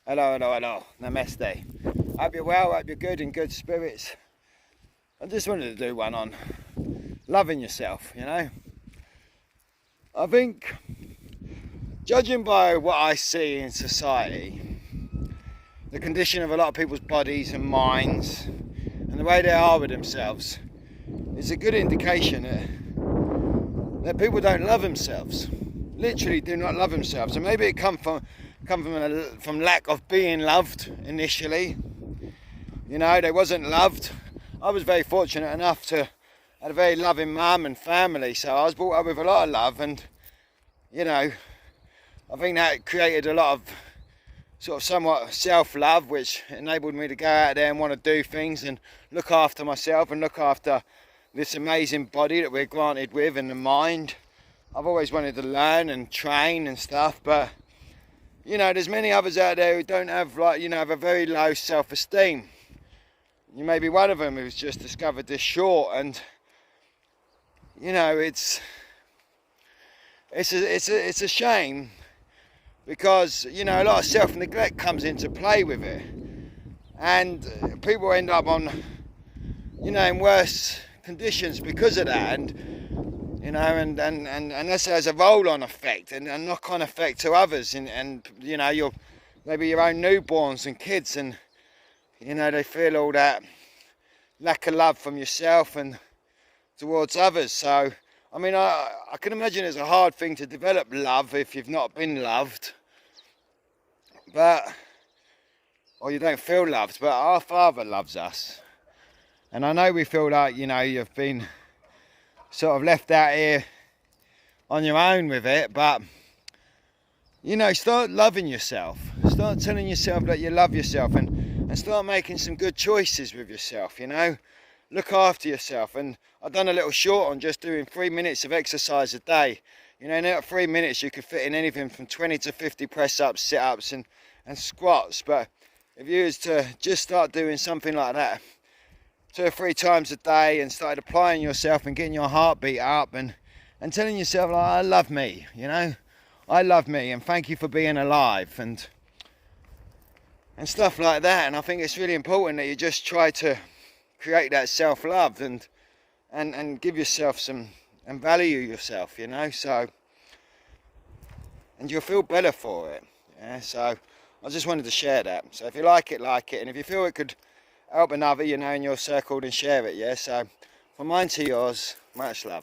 Hello, hello, hello. Namaste. Hope you're well, hope you're good, in good spirits. I just wanted to do one on loving yourself, you know. I think, judging by what I see in society, the condition of a lot of people's bodies and minds, and the way they are with themselves, is a good indication that people don't love themselves. Literally do not love themselves. And maybe it comes from lack of being loved initially. You know, they wasn't loved. I was very fortunate enough to have a very loving mum and family, so I was brought up with a lot of love, and you know, I think that created a lot of sort of somewhat self-love, which enabled me to go out there and want to do things and look after myself and look after this amazing body that we're granted with, and the mind. I've always wanted to learn and train and stuff, but you know, there's many others out there who don't have, like, you know, have a very low self-esteem. You may be one of them who's just discovered this short, and you know, it's a shame, because you know, a lot of self-neglect comes into play with it, and people end up on, you know, in worse conditions because of that, and you know, and this has a roll-on effect and a knock-on effect to others, and you know, maybe your own newborns and kids, and you know, they feel all that lack of love from yourself and towards others. So I mean, I can imagine it's a hard thing to develop love if you've not been loved, or you don't feel loved. But our Father loves us, and I know we feel like, you know, you've been sort of left out here on your own with it, but you know, start loving yourself, start telling yourself that you love yourself, and start making some good choices with yourself, you know. Look after yourself. And I've done a little short on just doing 3 minutes of exercise a day. You know, in that 3 minutes you could fit in anything from 20 to 50 press-ups, sit-ups and squats. But if you was to just start doing something like that 2 or 3 times a day, and started applying yourself and getting your heartbeat up, and telling yourself, like, I love me, you know, I love me, and thank you for being alive, and stuff like that. And I think it's really important that you just try to create that self-love and give yourself some, and value yourself, you know, so, and you'll feel better for it. Yeah, so I just wanted to share that. So if you like it, and if you feel it could help another, you know, in your circle, then share it. Yeah, so from mine to yours, much love.